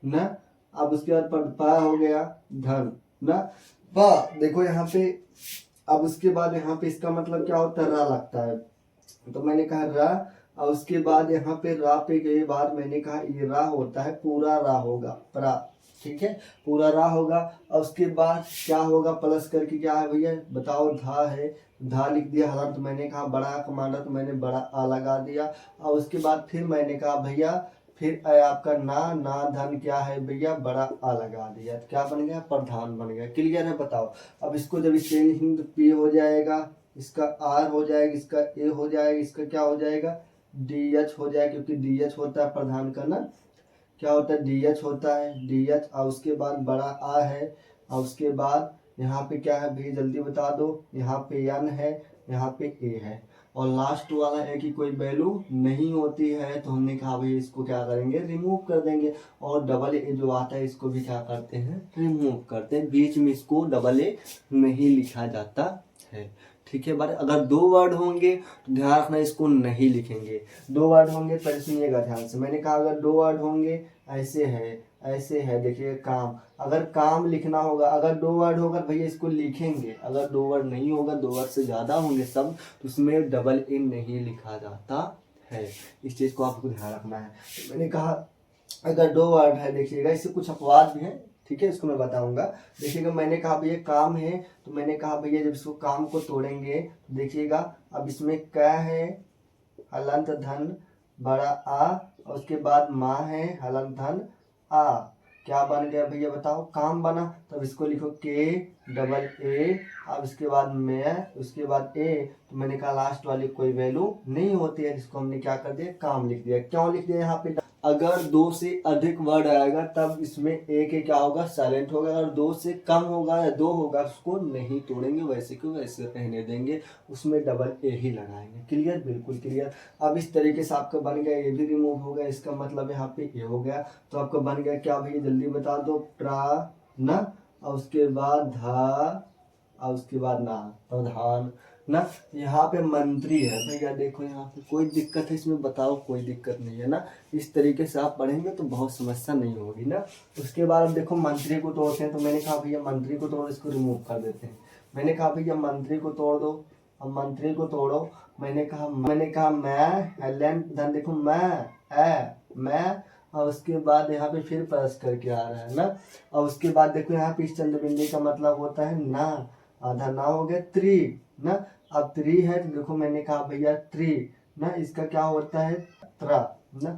न, अब उसके बाद प हो गया धन न, प, देखो यहाँ पे, अब उसके बाद यहाँ पे इसका मतलब क्या होता है, रा लगता है, तो मैंने कहा रा, और उसके बाद यहाँ पे रा पे गए बाद मैंने कहा ये रा होता है, पूरा रा होगा, प्रा, ठीक है, पूरा रा होगा, और उसके बाद क्या होगा, प्लस करके क्या है भैया बताओ, धा है, धा लिख दिया हला, तो मैंने कहा बड़ा कमांडर, तो मैंने बड़ा आ लगा दिया, और उसके बाद फिर मैंने कहा भैया, फिर आपका ना, ना धन क्या है भैया, बड़ा आ लगा दिया, तो क्या बन गया, प्रधान बन गया। क्लियर है, बताओ। अब इसको जब इससे हिंद पे हो जाएगा, इसका आर हो जाएगा, इसका ए हो जाएगा, इसका क्या हो जाएगा, डी एच हो जाएगा, क्योंकि डी एच होता है प्रधान का ना, क्या होता है, डी एच होता है, डी एच, और उसके बाद बड़ा आ है, और उसके बाद यहाँ पे क्या है भैया जल्दी बता दो, यहाँ पे एन है, यहाँ पे ए है, और लास्ट वाला है कि कोई वैल्यू नहीं होती है, तो हमने कहा भाई इसको क्या करेंगे, रिमूव कर देंगे, और डबल ए जो आता है इसको भी क्या करते हैं, रिमूव करते हैं, बीच में इसको डबल ए नहीं लिखा जाता है। ठीक है, बात, अगर दो वर्ड होंगे तो ध्यान रखना इसको नहीं लिखेंगे, दो वर्ड होंगे, पहले सुनिएगा ध्यान से, मैंने कहा अगर दो वर्ड होंगे, ऐसे है, ऐसे है, देखिए काम, अगर काम लिखना होगा, अगर दो वर्ड होगा भैया इसको लिखेंगे, अगर दो वर्ड नहीं होगा, दो वर्ड से ज्यादा होंगे सब, तो उसमें डबल ए नहीं लिखा जाता है, इस चीज को आपको ध्यान रखना है। मैंने कहा अगर दो वर्ड है, देखिएगा इससे कुछ अपवाद भी है, ठीक है, इसको मैं बताऊंगा। देखिएगा मैंने कहा भैया काम है, तो मैंने कहा भैया जब इसको काम को तोड़ेंगे, देखिएगा अब इसमें क्या है, हलंत धन बड़ा आ, और उसके बाद माँ है, हलंत धन आ, क्या बन गया भैया बताओ, काम बना, तब इसको लिखो के डबल ए, अब इसके बाद मैं, उसके बाद ए, तो मैंने कहा लास्ट वाली कोई वैल्यू नहीं होती है, जिसको हमने क्या कर दिया, काम लिख दिया। क्यों लिख दिया यहाँ पे, अगर दो से अधिक वर्ड आएगा तब इसमें एक ही क्या होगा, साइलेंट होगा। अगर दो से कम होगा या दो होगा उसको नहीं तोड़ेंगे, वैसे को वैसे रहने देंगे, उसमें डबल ए ही लगाएंगे। क्लियर, बिल्कुल क्लियर। अब इस तरीके से आपका बन गया, ये भी रिमूव हो गया, इसका मतलब यहाँ पे ये हो गया। तो आपका बन गया क्या भैया, जल्दी बता दो, प्रा न, और उसके बाद धा, और उसके बाद ना, प्रधान ना। यहाँ पे मंत्री है भैया, देखो यहाँ पे कोई दिक्कत है इसमें, बताओ, कोई दिक्कत नहीं है ना। इस तरीके से आप पढ़ेंगे तो बहुत समस्या नहीं होगी ना। उसके बाद अब देखो मंत्री को तोड़ते हैं, तो मैंने कहा भैया मंत्री को तोड़ो, इसको रिमूव कर देते हैं। मैंने कहा भैया मंत्री को तोड़ दो, अब मंत्री को तोड़ो। मैंने कहा मैं, हेलेन, धन देखो मैं, और उसके बाद यहाँ पे फिर प्लस करके आ रहा है ना। और उसके बाद देखो यहाँ पे इस चंद्रबिंदी का मतलब होता है ना, आधा ना हो गया त्रि ना। अब त्रि है तो देखो मैंने कहा भैया त्रि ना, इसका क्या होता है, त्रा ना,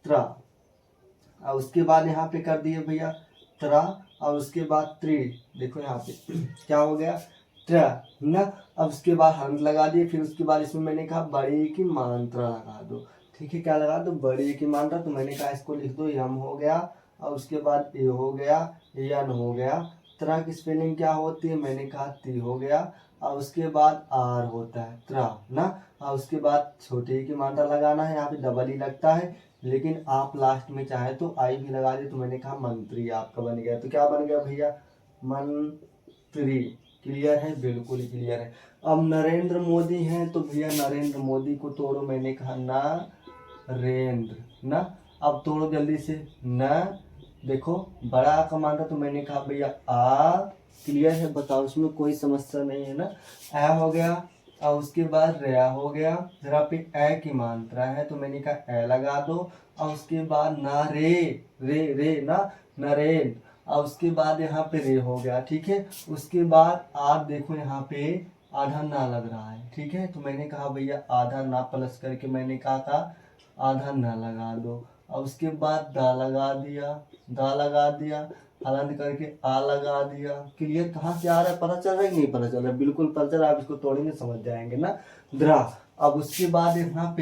त्रा। और उसके बाद यहाँ पे कर दिए भैया त्रा, और उसके बाद त्रि, देखो यहाँ पे क्या हो गया, त्रा ना। अब उसके बाद हंस लगा दिए, फिर उसके बाद इसमें मैंने कहा बड़ी की मात्रा लगा दो। ठीक है, क्या लगा दो, बड़ी की मात्रा। तो मैंने कहा इसको लिख दो, यम हो गया, और उसके बाद ए हो गया, यन हो गया। त्रा की स्पेलिंग क्या होती है, मैंने कहा ती हो गया, और उसके बाद आर होता है त्रा ना। और उसके बाद छोटे की मात्रा लगाना है, यहाँ पे डबल ही लगता है, लेकिन आप लास्ट में चाहे तो आई भी लगा दे। तो मैंने कहा मंत्री आपका बन गया। तो क्या बन गया भैया, मंत्री। क्लियर है, बिल्कुल क्लियर है। अब नरेंद्र मोदी हैं, तो भैया नरेंद्र मोदी को तोड़ो। मैंने कहा नरेंद्र ना। अब तोड़ो जल्दी से, न, देखो बड़ा का मात्रा, तो मैंने कहा भैया आ। क्लियर है, बताओ, इसमें कोई समस्या नहीं है ना। आ हो गया, और उसके बाद रेया हो गया, जरा पे ए की मात्रा है, तो मैंने कहा ए लगा दो। और उसके बाद ना रे, रे ना, नरेन। और उसके बाद यहाँ पे रे हो गया, ठीक है। उसके बाद आप देखो यहाँ पे आधा ना लग रहा है, ठीक है। तो मैंने कहा भैया आधा ना प्लस करके मैंने कहा था आधा ना लगा दो। और उसके बाद दा लगा दिया, दा लगा दिया, हलन करके आ लगा दिया। क्लियर, कहाँ से आ रहा है, पता चल रहा है कि नहीं पता चल रहा है, बिल्कुल पता चल रहा है। आप इसको तोड़ेंगे समझ जाएंगे ना, द्रा। अब उसके बाद यहाँ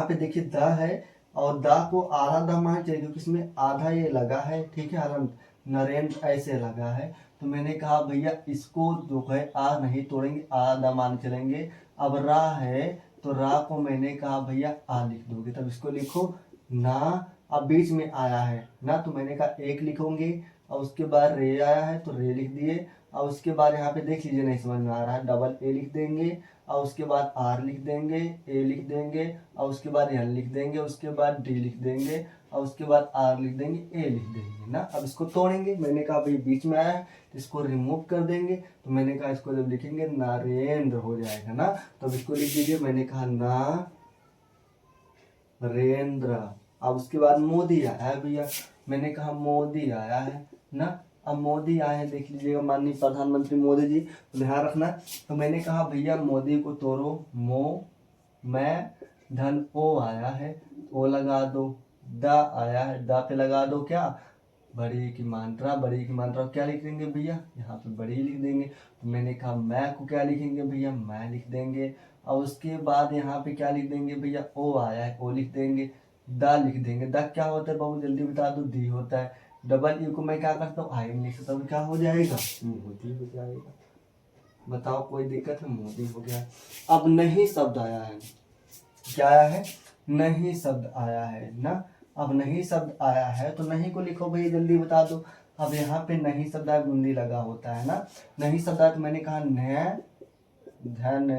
पे देखिए द है, और दा को आधा द मान चाहिए, क्योंकि इसमें आधा ये लगा है, ठीक है। हलन, नरेंद्र ऐसे लगा है। तो मैंने कहा भैया इसको जो है आ नहीं तोड़ेंगे, आधा मान चलेंगे। अब रा है, तो रा को मैंने कहा भैया आ लिख दोगे, तब इसको लिखो ना। अब बीच में आया है ना, तो मैंने कहा एक लिखोगे। और उसके बाद रे आया है, तो रे लिख दिए। और उसके बाद यहाँ पे देख लीजिए, नहीं समझ में आ रहा है, डबल ए लिख देंगे। और उसके बाद आर लिख देंगे, ए लिख देंगे, और उसके बाद एन लिख देंगे, उसके बाद डी लिख देंगे, और उसके बाद आर लिख देंगे, ए लिख देंगे ना। अब इसको तोड़ेंगे, मैंने कहा भाई बीच में आया है तो इसको रिमूव कर देंगे। तो मैंने कहा इसको जब लिखेंगे नरेंद्र हो जाएगा ना, तो इसको लिख दीजिए। मैंने कहा नरेंद्र। अब उसके बाद मोदी आया है भैया, मैंने कहा मोदी आया है ना। अब मोदी आए हैं, देख लीजिएगा, माननीय प्रधानमंत्री मोदी जी, ध्यान रखना। तो मैंने कहा भैया मोदी को तोड़ो, मो, मैं, धन ओ आया है, ओ लगा दो। दा आया है, दा पे लगा दो क्या, बड़ी की मात्रा, बड़ी की मात्रा क्या लिख देंगे भैया, यहाँ पे बड़ी लिख देंगे। तो मैंने कहा मैं को क्या लिखेंगे भैया, मैं लिख देंगे। और उसके बाद यहाँ पे क्या लिख देंगे भैया, ओ आया है, ओ लिख देंगे। दा लिख देंगे, दा क्या होता है बाबू, जल्दी बता दो, दी होता है। डबल यू को मैं क्या करता हूँ, आई लिख सकता हूँ, क्या हो जाएगा, मोदी हो जाएगा। बताओ कोई दिक्कत है, मोदी हो गया। अब नहीं शब्द आया है, क्या आया है, नहीं शब्द आया है ना। अब नहीं शब्द आया है, तो नहीं को लिखो भैया, जल्दी बता दो। अब यहाँ पे नहीं शब्द आया, बूंदी लगा होता है ना। नहीं शब्द आया, तो मैंने कहा न, धन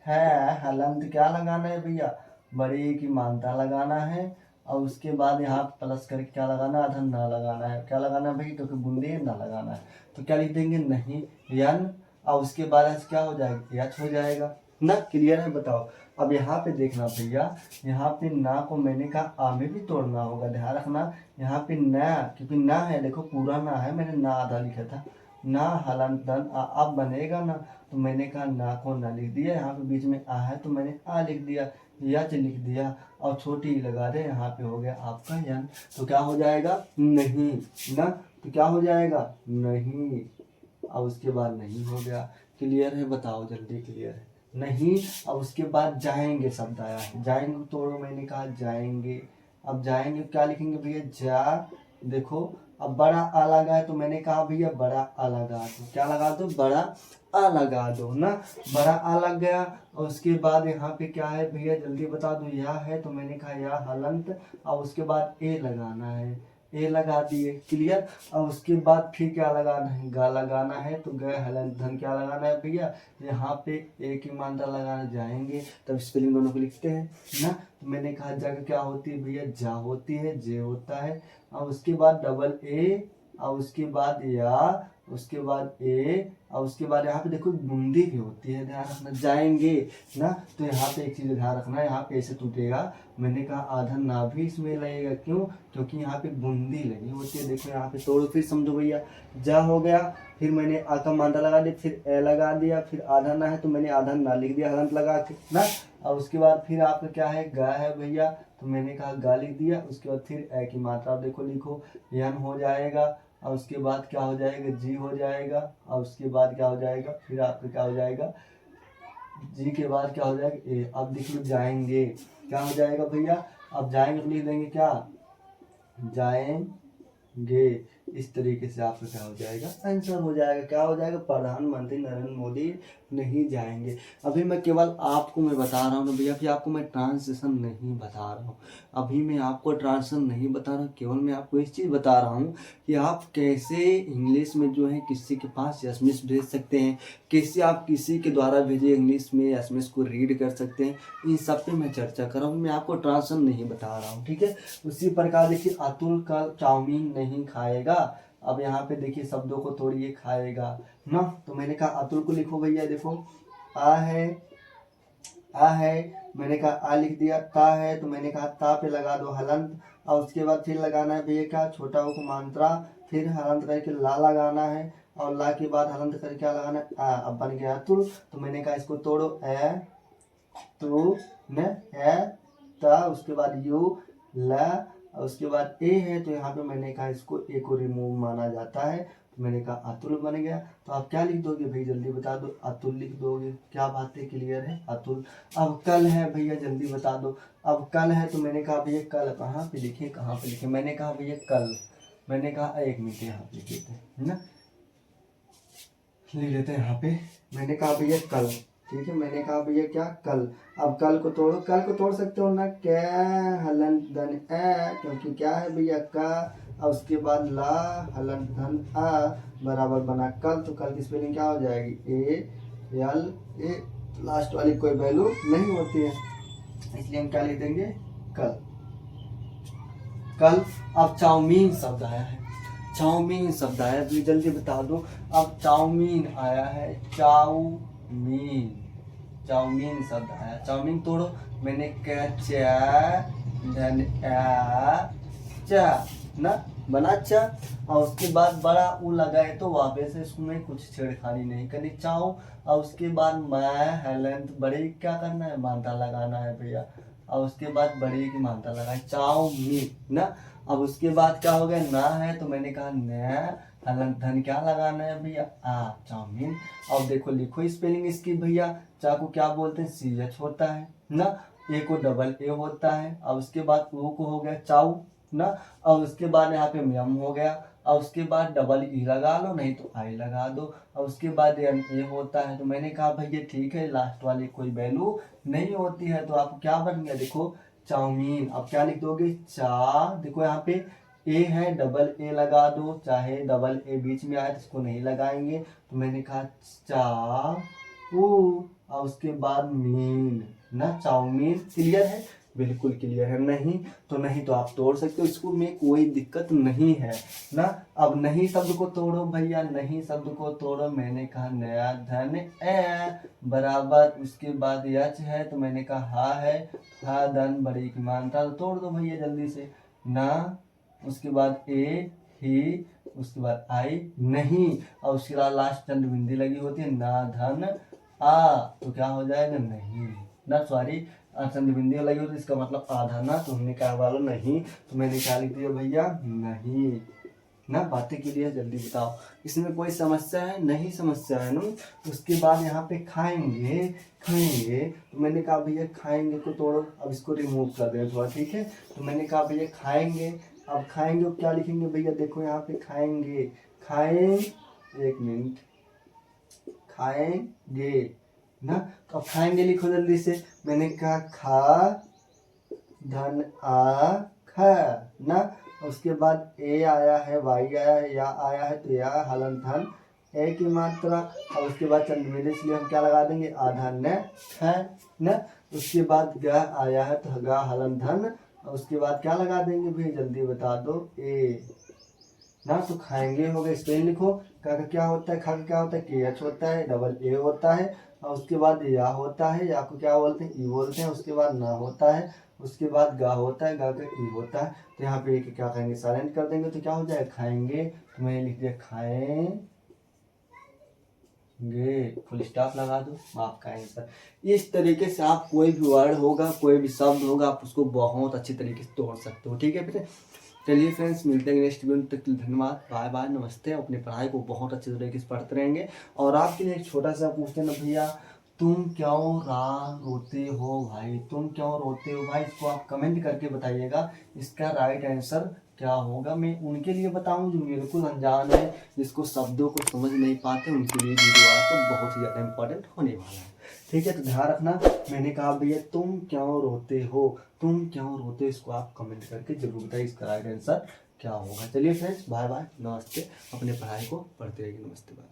है, हलंत क्या लगाना है भैया, बड़ी की मानता लगाना है। और उसके बाद यहाँ प्लस करके क्या लगाना है, अधन ना लगाना है। क्या लगाना है भाई, क्योंकि बूंदी ना लगाना है। तो क्या लिख देंगे, नहीं यन, और उसके बाद क्या हो जाएगा, यच हो जाएगा ना। क्लियर है, बताओ। अब यहाँ पे देखना भैया, यहाँ पे ना को मैंने कहा आ में भी तोड़ना होगा, ध्यान रखना। यहाँ पे ना, क्योंकि ना है, देखो पूरा ना है, मैंने ना आधा लिखा था ना, हलंत धन अब बनेगा ना। तो मैंने कहा ना को ना लिख दिया, यहाँ पे बीच में आ है तो मैंने आ लिख दिया, यच लिख दिया, और छोटी लगा दे, यहाँ पे हो गया आपका यन। तो क्या हो जाएगा, नहीं ना। तो क्या हो जाएगा, नहीं, और उसके बाद नहीं हो गया। क्लियर है, बताओ जल्दी, क्लियर है। नहीं। अब उसके बाद जाएंगे शब्द आया है, जाएंगे तोड़ो, मैंने कहा जाएंगे। अब जाएंगे क्या लिखेंगे भैया, जा। देखो अब बड़ा आ लगा है तो मैंने कहा भैया बड़ा आ लगा दो, क्या लगा दो, बड़ा आ लगा दो ना। बड़ा आ लग गया। और उसके बाद यहाँ पे क्या है भैया जल्दी बता दो, यह है तो मैंने कहा यह हलंत। और उसके बाद ए लगाना है, ए लगा दिए, क्लियर। और उसके बाद फिर क्या लगाना है, गा लगाना है, तो गए हलंत धन क्या लगाना है भैया, यहाँ पे एक ही मात्रा लगाना, जाएंगे। तब स्पेलिंग दोनों को लिखते हैं ना। तो मैंने कहा जगह क्या होती है भैया, जा होती है, जे होता है। और उसके बाद डबल ए, और उसके बाद या, उसके बाद ए, और उसके बाद यहाँ पे देखो बूंदी भी होती है, ध्यान रखना, जाएंगे ना। तो यहाँ पे एक चीज ध्यान रखना, यहाँ पे ऐसे टूटेगा। मैंने कहा आधा ना भी इसमें लगेगा, क्यों, क्योंकि यहाँ पे बूंदी लगी होती है। देखो यहाँ पे तोड़ो, फिर समझो भैया, जा हो गया, फिर मैंने आ का मात्रा लगा दिया, फिर ए लगा दिया, फिर आधा ना है तो मैंने आधा ना लिख दिया हलंत लगा के ना। और उसके बाद फिर आपका क्या है, गा है भैया, तो मैंने कहा गा लिख दिया। उसके बाद फिर ए की मात्रा देखो लिखो, यन हो जाएगा। और उसके बाद क्या हो जाएगा, जी हो जाएगा। और उसके बाद क्या हो जाएगा, फिर आपका क्या हो जाएगा, जी के बाद क्या हो जाएगा, ए। अब देख लो जाएंगे, क्या हो जाएगा भैया, अब जाएंगे तो लिख देंगे क्या, जाएंगे। इस तरीके से आपका क्या हो जाएगा, आंसर हो जाएगा। क्या हो जाएगा, प्रधानमंत्री नरेंद्र मोदी नहीं जाएंगे। अभी मैं केवल आपको मैं बता रहा हूँ ना भैया, अभी आपको मैं ट्रांसलेशन नहीं बता रहा हूँ, अभी मैं आपको ट्रांसलेशन नहीं बता रहा हूँ, केवल मैं आपको इस चीज़ बता रहा हूँ कि आप कैसे इंग्लिश में जो है किसी के पास एसएमएस भेज सकते हैं, कैसे आप किसी के द्वारा भेजे इंग्लिश में एसएमएस को रीड कर सकते हैं। इन सब पे मैं चर्चा कर रहा हूँ, मैं आपको ट्रांसलेशन नहीं बता रहा हूँ, ठीक है। उसी प्रकार देखिए, अतुल कल चाउमीन नहीं खाएगा। अब यहाँ पे देखिए शब्दों को तोड़िए, खाएगा ना। तो मैंने कहा अतुल को लिखो भैया, देखो आ है, आ है, मैंने कहा आ लिख दिया। ता है तो मैंने कहा ता पे लगा दो हलंत। और उसके बाद फिर लगाना है भैया क्या, छोटा को मात्रा, फिर हलंत करके ला लगाना है। और ला के बाद हलंत करके क्या लगाना है, आ। अब बन गया अतुल। तो मैंने कहा इसको तोड़ो, ए तो न है ता, उसके बाद यू ला, और उसके बाद ए है तो यहाँ पे मैंने कहा इसको ए को रिमूव माना जाता है, तो मैंने कहा अतुल बन गया। तो आप क्या लिख दोगे भाई, जल्दी बता दो, अतुल लिख दोगे। क्या बातें क्लियर है, अतुल। अब कल है भैया, जल्दी बता दो। अब कल है तो मैंने कहा भैया कल कहाँ पे लिखे, कहाँ पे लिखे, मैंने कहा भैया कल, मैंने कहा एक मिनट यहाँ पे लिख देते हैं ना, लिख लेते हैं यहाँ पे। मैंने कहा भैया कल, ठीक है, मैंने कहा भैया क्या, कल। अब कल को तोड़ो, कल को तोड़ सकते हो ना, क्या हलन धन ए, क्योंकि क्या है भैया का। और उसके बाद ला हलन धन आ बराबर बना कल। तो कल की स्पेलिंग क्या हो जाएगी, ए एल ए, लास्ट वाली कोई वैल्यू नहीं होती है, इसलिए हम क्या लिख देंगे, कल। कल। अब चाउमीन शब्द आया है, चाउमीन शब्द आया तो जल्दी बता दो। अब चाउमीन आया है, चाउमीन, चाउमीन शब्द आया, चाउमीन तोड़ो। मैंने कहा चा धन चा ना, बना चा। और उसके बाद बड़ा ऊ लगाए तो वापस से इसमें कुछ छेड़खानी नहीं करनी, चाऊ। और उसके बाद मैं हेलेंथ बड़े क्या करना है, मानता लगाना है भैया। और उसके बाद बड़े की मानता लगाए, चाउमीन ना। अब उसके बाद क्या हो गया, ना है तो मैंने कहा न हलन धन क्या लगाना है भैया, आ, चाउमीन। अब देखो लिखो स्पेलिंग इसकी भैया, चा को क्या बोलते हैं, सी एच होता है ना, ए को डबल ए होता है। अब उसके बाद ओ को हो गया चाउ ना। और उसके बाद यहाँ पे म्यम हो गया। और उसके बाद डबल ई लगा लो, नहीं तो आई लगा दो। और उसके बाद ए होता है, तो मैंने कहा भैया ठीक है, लास्ट वाली कोई वैल्यू नहीं होती है। तो आपको क्या बन गया, देखो चाउमीन। अब क्या लिख दोगे, चा, देखो यहाँ पे ए है, डबल ए लगा दो, चाहे डबल ए बीच में आए तो इसको नहीं लगाएंगे। तो मैंने कहा चा ऊ, और उसके बाद मीन ना, चाउमीन। क्लियर है, बिल्कुल क्लियर है। नहीं तो नहीं तो आप तोड़ सकते हो, इसको में कोई दिक्कत नहीं है ना। अब नहीं शब्द को तोड़ो भैया, नहीं शब्द को तोड़ो। मैंने कहा नया धन ए बराबर, उसके बाद यच है तो मैंने कहा हा है, हा धन बड़ी की मानता, तो तोड़ दो भैया जल्दी से ना। उसके बाद ए ही, उसके बाद आई नहीं, और उसके बाद लास्ट चंद बिंदी लगी होती है, ना धन आ, तो क्या हो जाएगा, नहीं ना, सॉरी चंद बिंदी लगी होती है, इसका मतलब आधा ना, तो हमने क्या वाला नहीं। तो मैंने क्या लिख दिया भैया, नहीं ना, बातें क्लियर जल्दी बताओ। इसमें कोई समस्या है? नहीं समस्या है ना। उसके बाद यहाँ पे खाएंगे, खाएंगे तो मैंने कहा भैया खाएंगे को तोड़ो, अब इसको रिमूव कर दें थोड़ा, ठीक है। तो मैंने कहा भैया खाएंगे, अब खाएंगे तो क्या लिखेंगे भैया, देखो यहाँ पे खाएंगे, खाएं, एक मिनट, खाएंगे ना। तो अब खाएंगे लिखो जल्दी से। मैंने कहा खा धन आ ख ना। उसके बाद ए आया है, वाई आया है, या आया है तो या हलन धन ए की मात्रा। और उसके बाद चंद्रमेल, इसलिए हम क्या लगा देंगे, आधा न है न। उसके बाद ग आया है तो गा हलन धन, और उसके बाद क्या लगा देंगे भैया, जल्दी बता दो, ए ना। तो खाएंगे हो गए, स्पेलिंग लिखो। का क्या होता है, खा का क्या होता है, के एच होता है, डबल ए होता है, और उसके बाद या होता है, या को क्या बोलते हैं, ई बोलते हैं। उसके बाद ना होता है, उसके बाद गा होता है, गा का ई होता है। तो यहाँ पे क्या करेंगे, साइलेंट कर देंगे तो क्या हो जाएगा, खाएंगे। तो मैंने लिख दिया खाएंगे, फुल स्टॉप लगा दो, आपका आंसर। इस तरीके से आप कोई भी वर्ड होगा, कोई भी शब्द होगा, आप उसको बहुत अच्छी तरीके से तोड़ सकते हो, ठीक है फिर। चलिए फ्रेंड्स, मिलते हैं नेक्स्ट वीडियो, तक के लिए धन्यवाद, बाय बाय, नमस्ते। अपनी पढ़ाई को बहुत अच्छे तरीके से पढ़ते रहेंगे। और आपके लिए एक छोटा सा पूछते ना भैया, तुम क्यों रोते हो भाई, तुम क्यों रोते हो भाई, इसको आप कमेंट करके बताइएगा इसका राइट आंसर क्या होगा। मैं उनके लिए बताऊं जो बिल्कुल अनजान है, जिसको शब्दों को समझ नहीं पाते, उनके लिए वीडियो आज तो बहुत ही ज़्यादा इंपॉर्टेंट होने वाला है, ठीक है। तो ध्यान रखना, मैंने कहा भैया तुम क्यों रोते हो, तुम क्यों रोते हो, इसको आप कमेंट करके जरूर बताइए इसका राइट आंसर क्या होगा। चलिए फ्रेंड्स, बाय बाय, नमस्ते। अपने पढ़ाई को पढ़ते रहिए, नमस्ते, बाय।